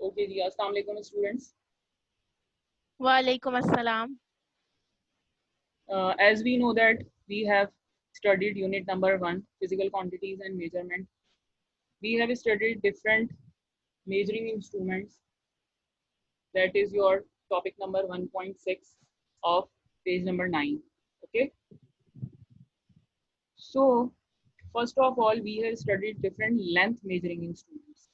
Okay जी, अस्सलाम वालेकुम students. Walaikum assalam. As we know that we have studied unit number 1, physical quantities and measurement. We have studied different measuring instruments. That is your topic number 1.6 of page number 9. Okay. So first of all, we have studied different length measuring instruments.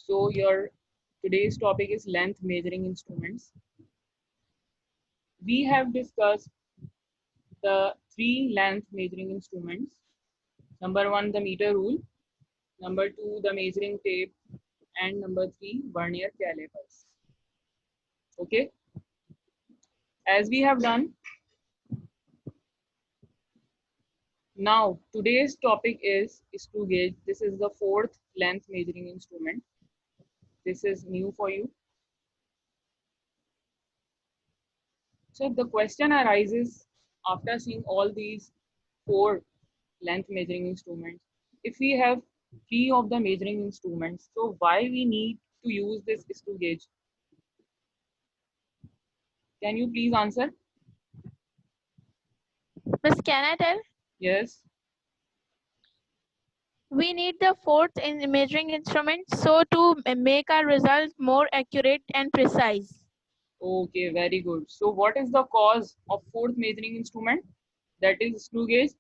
So your today's topic is length measuring instruments. We have discussed the 3 length measuring instruments. Number 1, the meter rule. Number 2, the measuring tape. And number 3, vernier calipers. Okay. As we have done, now today's topic is screw gauge. This is the 4th length measuring instrument. This is new for you. So the question arises after seeing all these 4 length measuring instruments. If we have 3 of the measuring instruments, so why we need to use this screw gauge? Can you please answer? Miss, can I tell? Yes. We need the fourth in measuring instrument so to make our result more accurate and precise. Okay, very good. So what is the cause of 4th measuring instrument? That is screw gauge,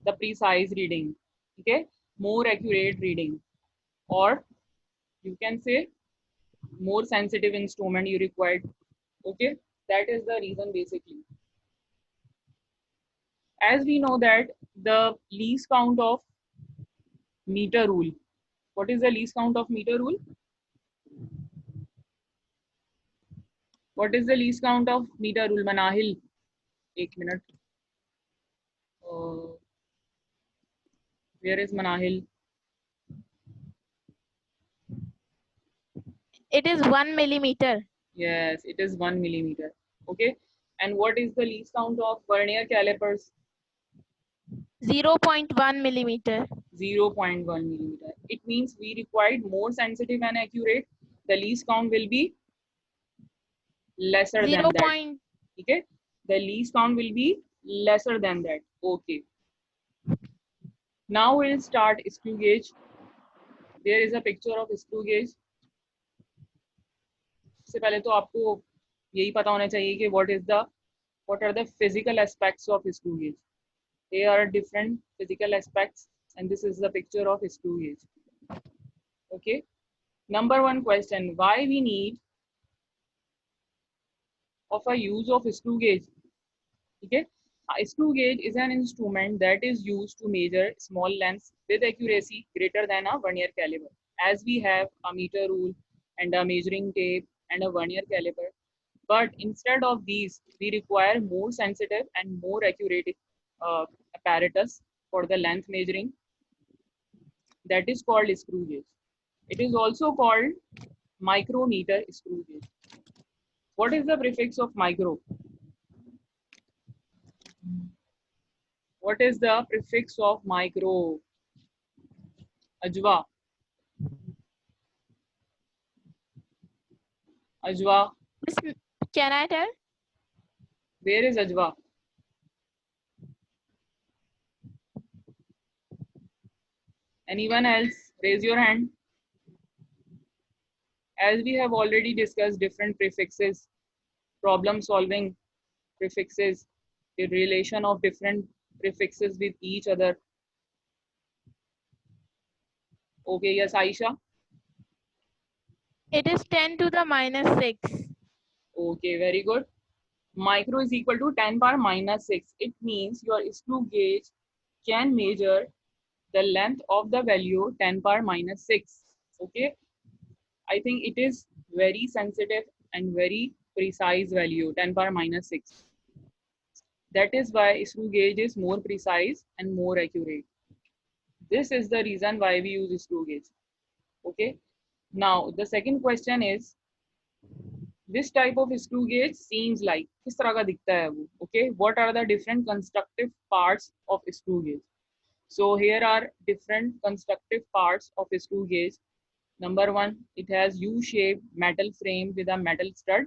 the precise reading. Okay, more accurate reading, or you can say more sensitive instrument you required. Okay, that is the reason basically. As we know that the least count of meter rule. What is the least count of meter rule? What is the least count of meter rule? Manahil, 1 minute. Where is Manahil? It is 1 millimeter. Yes, it is 1 millimeter. Okay. And what is the least count of vernier calipers? 0.1 millimeter. 0.1 millimeter. It means we required more sensitive and accurate. The least count will be lesser 0. than that. Okay. The least count will be lesser than that. Okay. Now we'll start screw gauge. There is a picture of screw gauge. सबसे पहले तो आपको यही पता होना चाहिए कि what are the physical aspects of screw gauge. There are different physical aspects, and this is the picture of screw gauge. Okay. Number 1 question: why we need of a use of screw gauge? Okay. A screw gauge is an instrument that is used to measure small lengths with accuracy greater than a vernier caliper. As we have a meter rule and a measuring tape and a vernier caliper, but instead of these, we require more sensitive and more accurate apparatus for the length measuring. That is called screw gauge. It is also called micrometer screw gauge. What is the prefix of micro? What is the prefix of micro? Ajwa. Ajwa. Miss, can I tell? Where is Ajwa? Anyone else? Raise your hand. As we have already discussed different prefixes, problem solving prefixes, the relation of different prefixes with each other. Okay, yes, Aisha. It is 10 to the minus 6. Okay, very good. Micro is equal to 10 power minus 6. It means your screw gauge can measure the length of the value 10 power minus 6. Okay, I think it is very sensitive and very precise value 10 power minus 6. That is why screw gauge is more precise and more accurate. This is the reason why we use screw gauge. Okay. Now the second question is, this type of screw gauge seems like किस तरह का दिखता है वो? Okay. What are the different constructive parts of screw gauge? So here are different constructive parts of screw gauge. Number 1, it has U-shaped metal frame with a metal stud.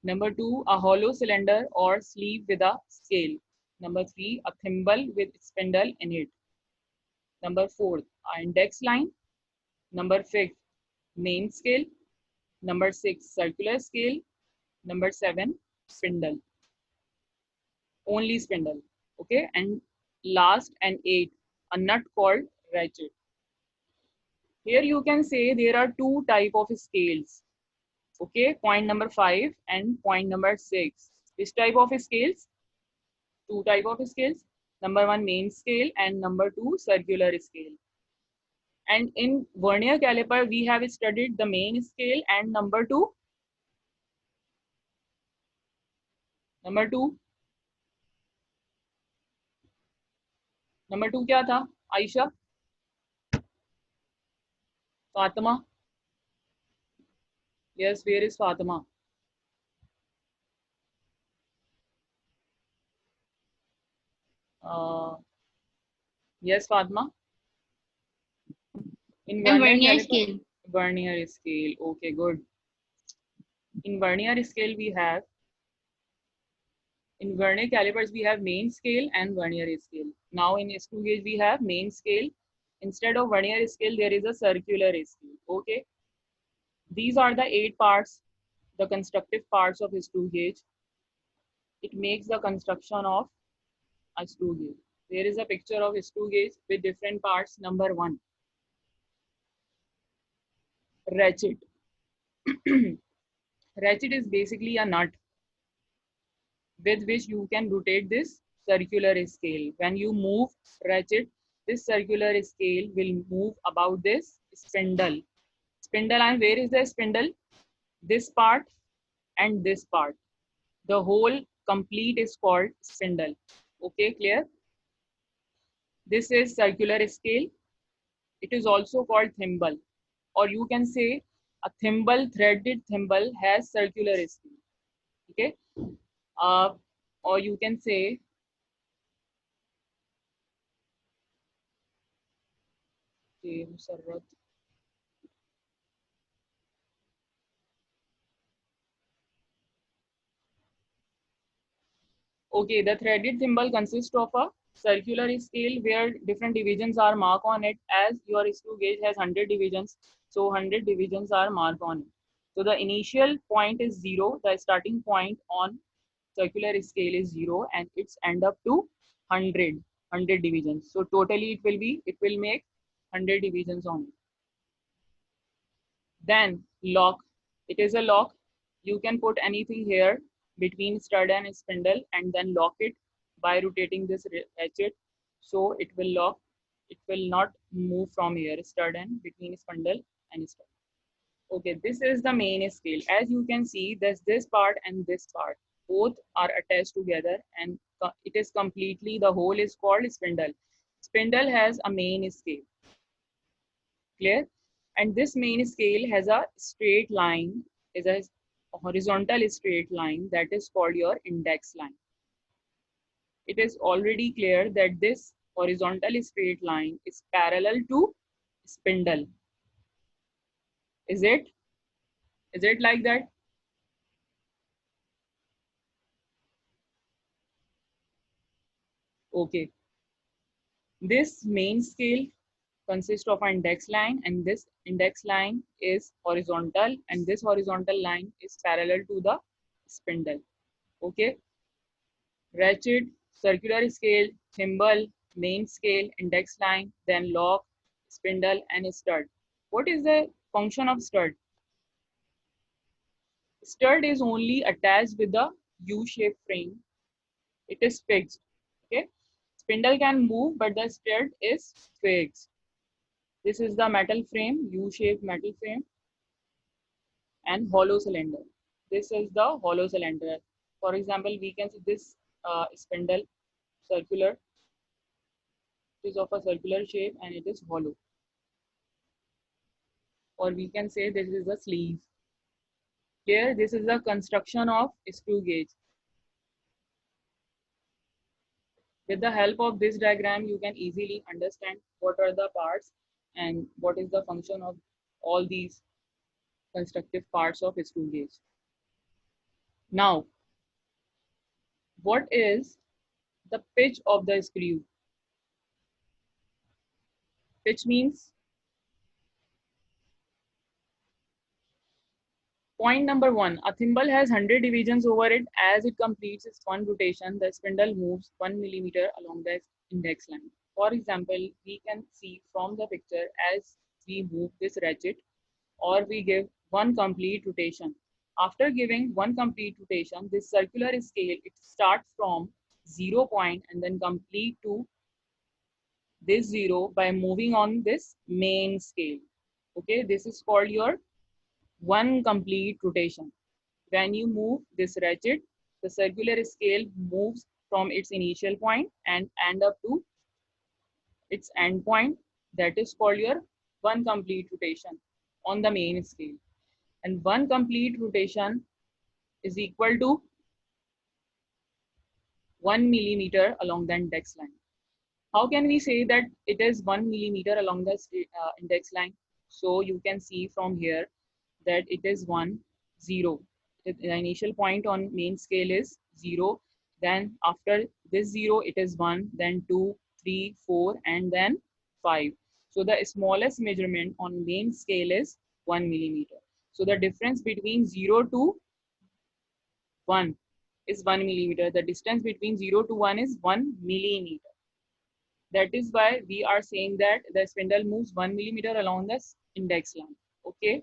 Number 2, a hollow cylinder or sleeve with a scale. Number 3, a thimble with spindle in it. Number 4, a index line. Number 5, main scale. Number 6, circular scale. Number 7, spindle. Only spindle. Okay, and last and 8, a nut called ratchet. Here you can say there are two type of scales. Okay, point number 5 and point number 6. Which type of scales? Two type of scales. Number 1, main scale, and number 2, circular scale. And in vernier caliper, we have studied the main scale and number 2. Number 2 क्या था Ayesha? Fatima? Yes, where is Fatima? Yes, Fatima. In And vernier vernier caliper, scale. vernier scale. Okay, good. In vernier scale, we have in vernier calipers we have main scale and vernier scale. Now in screw gauge we have main scale. Instead of vernier scale, there is a circular scale. Okay. These are the 8 parts, the constructive parts of a screw gauge. It makes the construction of a screw gauge. There is a picture of a screw gauge with different parts. Number 1, ratchet. Ratchet is basically a nut with which you can rotate this circular scale. When you move ratchet, this circular scale will move about this spindle. Spindle, and where is the spindle? This part and this part. The whole complete is called spindle. Okay, clear? This is circular scale. It is also called thimble, or you can say a thimble, threaded thimble has circular scale. Okay, or you can say okay, the threaded thimble consists of a circular scale where different divisions are marked on it. As your screw gauge has 100 divisions, so 100 divisions are marked on it. So the initial point is 0, the starting point on circular scale is 0, and it's end up to 100 divisions. So totally it will make 100 divisions on it. Then lock. It is a lock. You can put anything here between stud and spindle and then lock it by rotating this ratchet. So it will lock. It will not move from here, stud and between spindle and stud. Okay, this is the main scale. As you can see, there's this part and this part. Both are attached together and it is completely, the whole is called spindle. Spindle has a main scale. Clear? And this main scale has a straight line, is a horizontal straight line that is called your index line. It is already clear that this horizontal straight line is parallel to spindle. Is it? Is it like that? Okay. This main scale consists of an index line, and this index line is horizontal, and this horizontal line is parallel to the spindle. Okay. Ratchet, circular scale, thimble, main scale, index line, then lock, spindle, and stud. What is the function of stud? Stud is only attached with the U-shaped frame. It is fixed. Okay. Spindle can move, but the stud is fixed. This is the metal frame, U-shaped metal frame, and hollow cylinder. This is the hollow cylinder. For example, we can see this spindle, circular. It is of a circular shape and it is hollow. Or we can say this is the sleeve. Here, this is the construction of screw gauge. With the help of this diagram, you can easily understand what are the parts and what is the function of all these constructive parts of screw gauge. Now, what is the pitch of the screw? Pitch means point number one, a thimble has 100 divisions over it. As it completes its one rotation, the spindle moves 1 millimeter along the index line. For example, we can see from the picture as we move this ratchet or we give one complete rotation. After giving one complete rotation, this circular scale, it starts from 0 point and then complete to this 0 by moving on this main scale. Okay, this is called your one complete rotation. When you move this ratchet, the circular scale moves from its initial point and end up to its end point. That is called your one complete rotation on the main scale. And one complete rotation is equal to 1 millimeter along the index line. How can we say that it is 1 millimeter along the index line? So you can see from here that it is 1, 0. The initial point on main scale is 0. Then after this 0, it is 1, then 2, 3, 4, and then 5. So the smallest measurement on main scale is 1 millimeter. So the difference between 0 to 1 is 1 millimeter. The distance between 0 to 1 is 1 millimeter. That is why we are saying that the spindle moves 1 millimeter along the index line. Okay.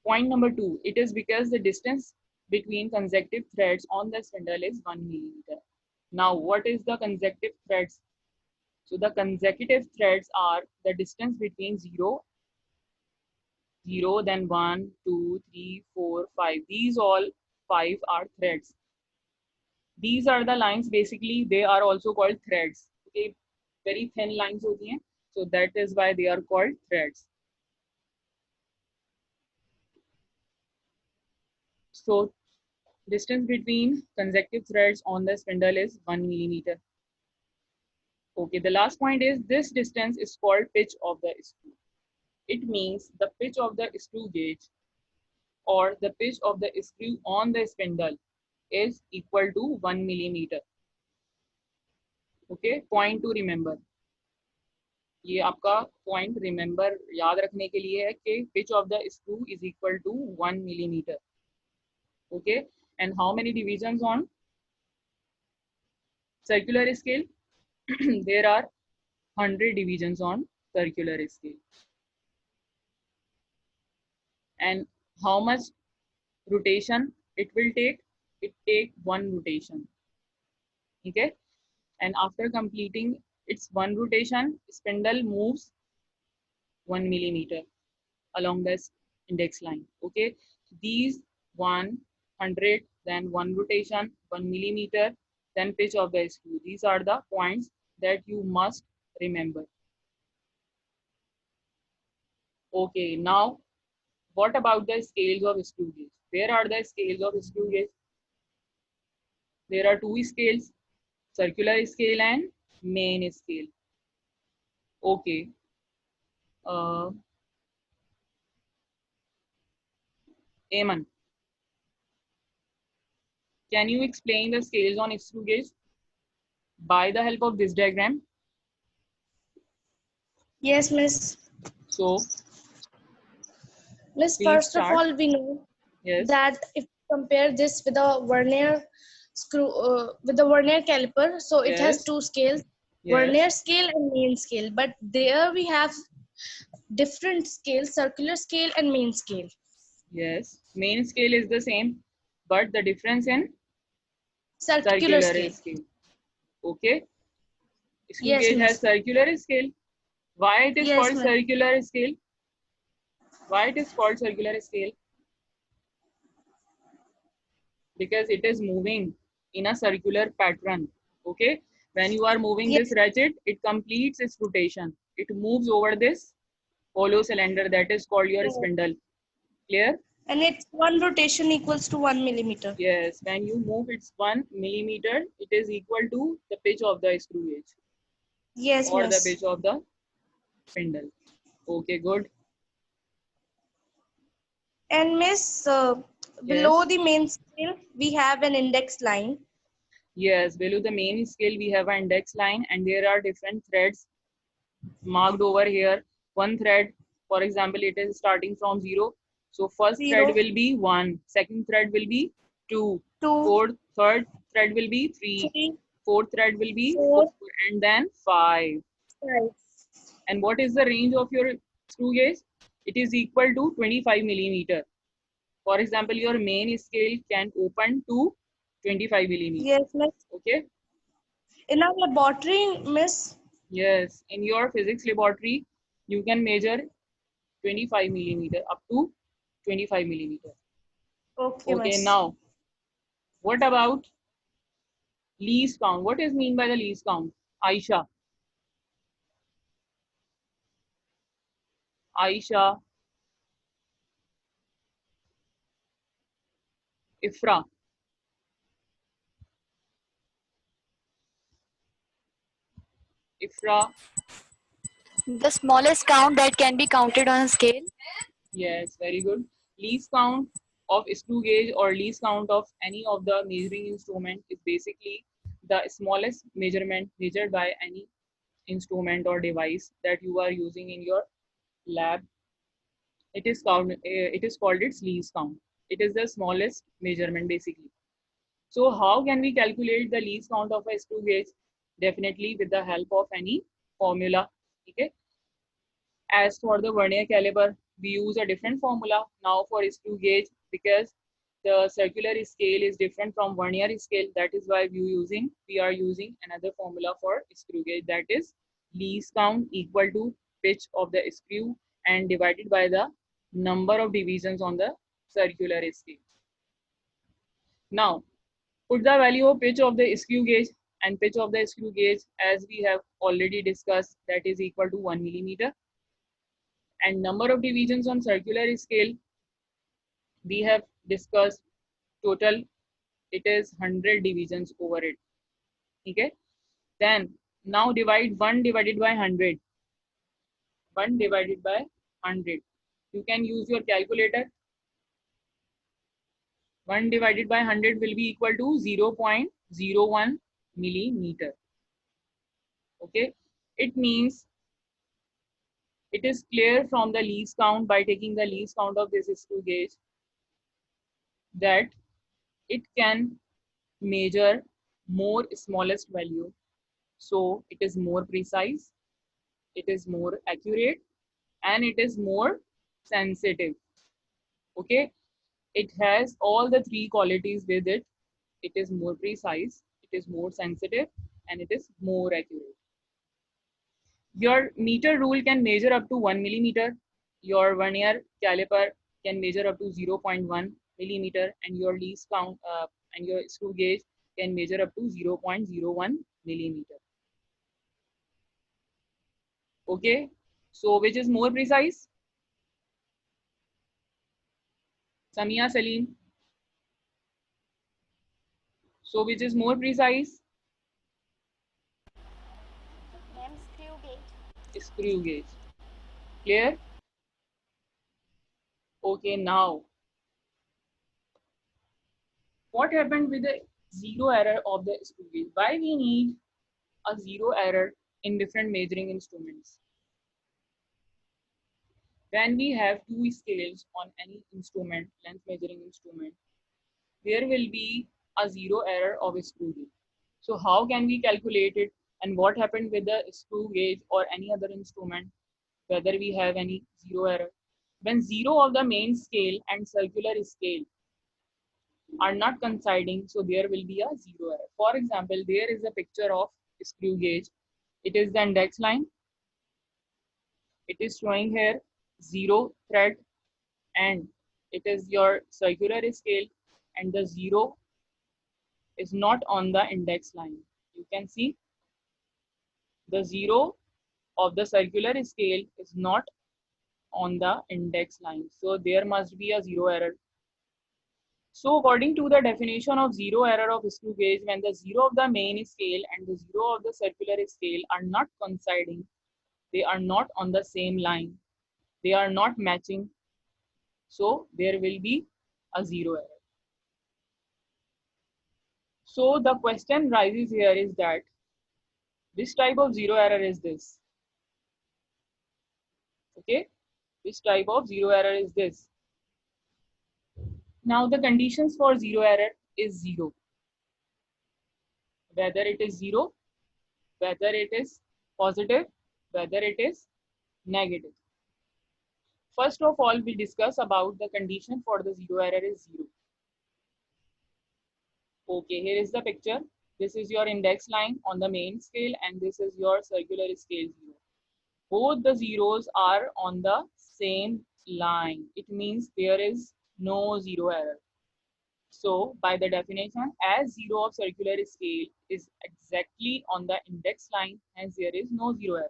Point number 2, it is because the distance between consecutive threads on the spindle is 1 millimeter. Now, what is the consecutive threads? So the consecutive threads are the distance between 0, 0, then 1, 2, 3, 4, 5. These all 5 are threads. These are the lines, basically they are also called threads. Okay, very thin lines hoti hain. So that is why they are called threads. So distance between consecutive threads on the spindle is 1 millimeter. Okay, the last point is this distance is called pitch of the screw. It means the pitch of the screw gauge or the pitch of the screw on the spindle is equal to 1 millimeter. Okay, point to remember. ये आपका point remember याद रखने के लिए है कि pitch of the screw is equal to 1 millimeter. Okay, and how many divisions on circular scale? There are 100 divisions on circular scale. And how much rotation it will take? It take one rotation. Okay, and after completing its one rotation, spindle moves 1 millimeter along this index line. Okay, these 100, then one rotation, 1 millimeter, then pitch of the screw. These are the points that you must remember. Okay, now what about the scales of screw gauge? Where are the scales of screw gauge? There are two scales, circular scale and main scale. Okay. Aman, can you explain the scales on screw gauge by the help of this diagram? Yes, Miss. So, Miss, please first of start. all, we know Yes. that if you compare this with a vernier screw, with the vernier caliper, so it has Yes. two scales, Yes. vernier scale and main scale. But there we have different scales, circular scale and main scale. Yes. Main scale is the same, but the difference in Circular circular scale. Okay. Screw Yes, gauge has Miss. circular scale. Why it is Yes, called Miss. circular scale? Why it is called circular scale? Because it is moving in a circular pattern. Okay. When you are moving Yes. this ratchet, it completes its rotation. It moves over this hollow cylinder that is called your Yes. spindle. Clear? And its one rotation equals to 1 millimeter. Yes. When you move its 1 millimeter, it is equal to the pitch of the screw gauge. Yes, Or the Miss. pitch of the spindle. Okay, good. And miss, below Yes. the main scale, we have an index line. Yes, below the main scale, we have an index line and there are different threads marked over here. One thread, for example, it is starting from 0. So first thread 0, will be 1, second thread will be 2, 2, third thread will be 3, 3, fourth thread will be 4, 4, and then 5. 5. And what is the range of your screw gauge? It is equal to 25 millimeter. For example, your main scale can open to 25 millimeter. Yes, miss. Okay. In our laboratory, miss. Yes, in your physics laboratory, you can measure 25 millimeter up to 25 millimeter. Okay, Okay, miss. now what about least count? What is mean by the least count? Aisha, Aisha, Ifra, Ifra. The smallest count that can be counted on a scale. Yes, very good. Least count of screw gauge or least count of any of the measuring instrument is basically the smallest measurement measured by any instrument or device that you are using in your lab. It is called its least count. It is the smallest measurement basically. So how can we calculate the least count of a screw gauge? Definitely with the help of any formula. Okay. As for the vernier caliper, we use a different formula now for screw gauge because the circular scale is different from vernier scale. That is why we are using another formula for screw gauge, that is least count equal to pitch of the screw and divided by the number of divisions on the circular scale. Now put the value of pitch of the screw gauge, and pitch of the screw gauge, as we have already discussed, that is equal to 1 millimeter. And number of divisions on circular scale, we have discussed total, it is 100 divisions over it. Okay. Then now divide 1 divided by 100. 1 divided by 100. You can use your calculator. 1 divided by 100 will be equal to 0.01 millimeter. Okay. It means it is clear from the least count, by taking the least count of this screw gauge, that it can measure more smallest value. So it is more precise, it is more accurate, and it is more sensitive. Okay. It has all the three qualities with it. It is more precise, it is more sensitive, and it is more accurate. Your meter rule can measure up to 1 millimeter. Your vernier caliper can measure up to 0.1 millimeter, and your least count and your screw gauge can measure up to 0.01 millimeter. Okay, so which is more precise? Samia Salim. So which is more precise? Screw gauge. Screw gauge. Clear? Okay, now what happened with the zero error of the screw gauge? Why we need a zero error in different measuring instruments? When we have two scales on any instrument, length measuring instrument, there will be a zero error of a screw gauge. So how can we calculate it, and what happened with the screw gauge or any other instrument, whether we have any zero error? When zero of the main scale and circular scale are not coinciding, so there will be a zero error. For example, there is a picture of screw gauge. It is the index line. It is showing here 0 thread, and it is your circular scale, and the 0 is not on the index line. You can see the 0 of the circular scale is not on the index line. So there must be a zero error. So according to the definition of zero error of screw gauge, when the 0 of the main scale and the 0 of the circular scale are not coinciding, they are not on the same line, they are not matching, so there will be a zero error. So the question rises here is that which type of zero error is this? Okay, which type of zero error is this? Now the conditions for zero error is zero. Whether it is zero, whether it is positive, whether it is negative. First of all, we discuss about the condition for the zero error is zero. Okay, here is the picture. This is your index line on the main scale and this is your circular scale zero. Both the zeros are on the same line. It means there is no zero error. So by the definition, as zero of circular scale is exactly on the index line, hence there is no zero error.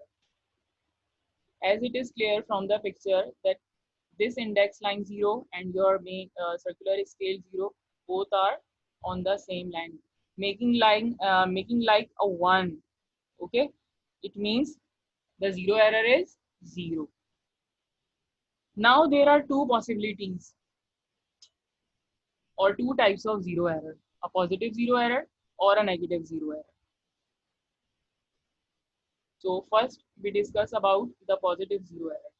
As it is clear from the picture that this index line 0 and your main circular scale 0 both are on the same line, making like a 1. Okay, it means the zero error is 0. Now there are two possibilities or two types of zero error, a positive zero error or a negative zero error. So first we discuss about the positive zero error.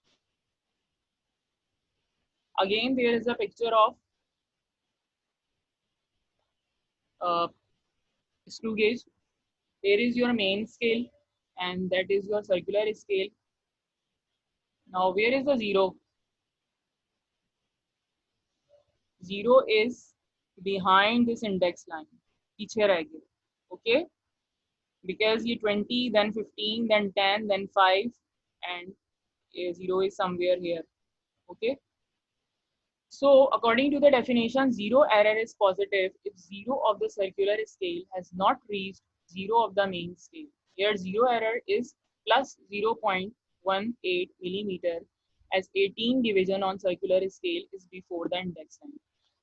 Again, there is a picture of screw gauge. Here is your main scale and that is your circular scale. Now where is the zero? Zero is behind this index line. पीछे रह गया. Okay, because ये 20, then 15, then 10, then 5 and zero is somewhere here. Okay, so according to the definition, zero error is positive if zero of the circular scale has not reached zero of the main scale. Here zero error is plus 0.18 millimeter as 18 division on circular scale is before the index line.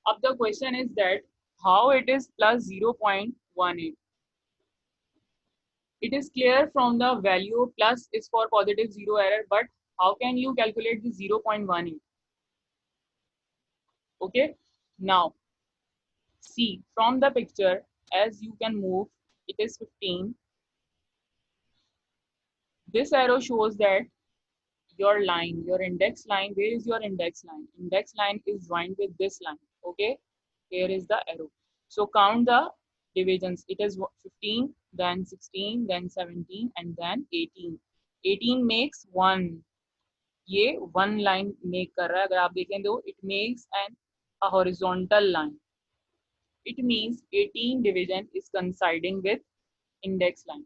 अब the question is that how it is plus 0.18. It is clear from the value plus is for positive zero error, but how can you calculate the 0.18? Okay, now see from the picture as you can move, it is 15. This arrow shows that your line, your index line, where is your index line? Index line is joined with this line. Okay, here is the arrow. So count the divisions. It is 15, then 16, then 17, and then 18. 18 makes 1. ये 1 line make कर रहा है. अगर आप देखें तो it makes a horizontal line. It means 18 division is coinciding with index line.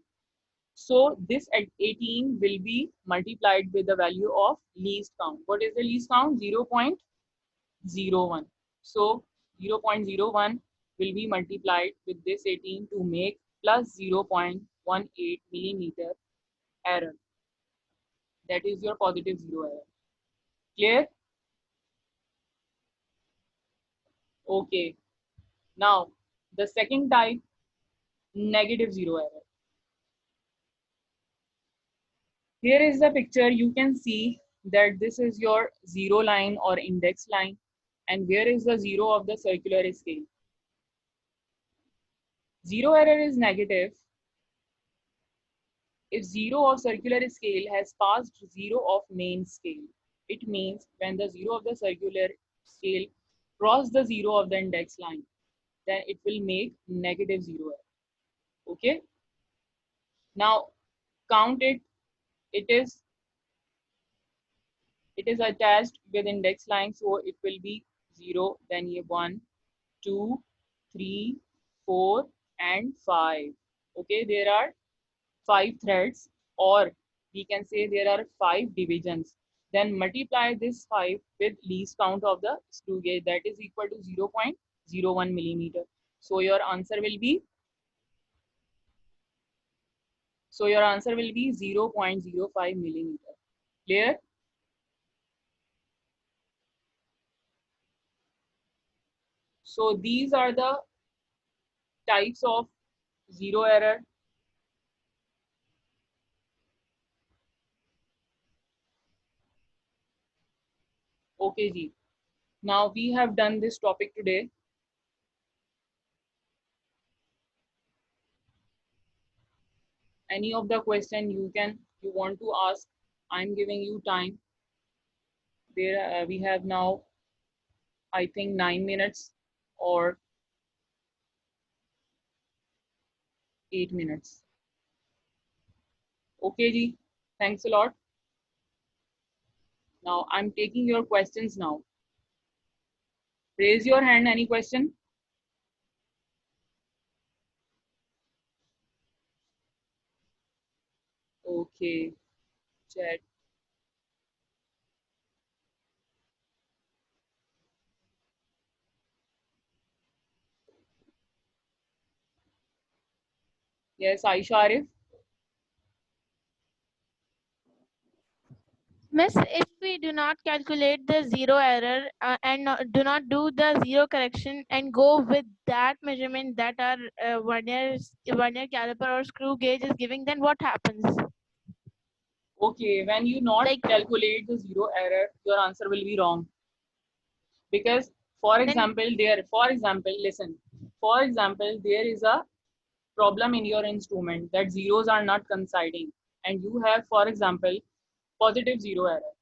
So this at 18 will be multiplied with the value of least count. What is the least count? 0.01. So 0.01 will be multiplied with this 18 to make plus 0.18 millimeter error. That is your positive zero error. Clear? Okay. Now the second type, negative zero error. Here is the picture. You can see that this is your zero line or index line, and where is the zero of the circular scale. Zero error is negative if zero of circular scale has passed zero of main scale. It means when the zero of the circular scale cross the zero of the index line, then it will make negative zero error. Okay. Now count it. It is attached with index line, so it will be 0, then 1, 2, 3, 4, and 5. Okay, there are 5 threads, or we can say there are 5 divisions. Then multiply this 5 with least count of the screw gauge, that is equal to 0.01 millimeter. So your answer will be 0.05 millimeter. Clear? So these are the types of zero error. Okay, ji. Now we have done this topic today. Any of the question you want to ask, I'm giving you time. There we have now, I think, 9 minutes or 8 minutes. Okay, ji. Thanks a lot. Now I'm taking your questions now. Raise your hand. Any question? Okay. Chat. Yes, Aisha Arif. Miss, if we do not calculate the zero error do not do the zero correction and go with that measurement that our vernier caliper or screw gauge is giving, then what happens? Okay, when you not Like, calculate the zero error, your answer will be wrong. Because, for then example, listen. For example, there is a problem in your instrument that zeros are not coinciding, and you have, for example, positive zero error,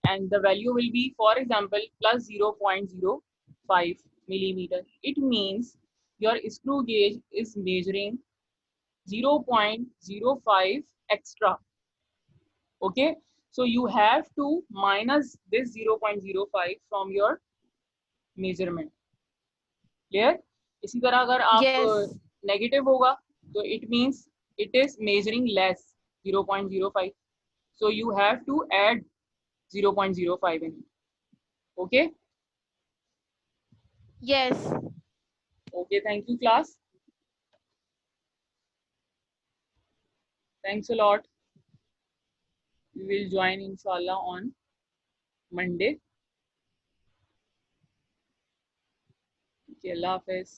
and the value will be, for example, plus 0.05 millimeter. It means your screw gauge is measuring 0.05 extra. Okay, so you have to minus this 0.05 from your measurement. Clear? इसी तरह अगर आप yes, negative होगा तो it means it is measuring less 0.05, so you have to add 0.05 in it. Okay, yes. okay, thank you class, thanks a lot. We will join inshallah on Monday. Okay, Allah Hafiz.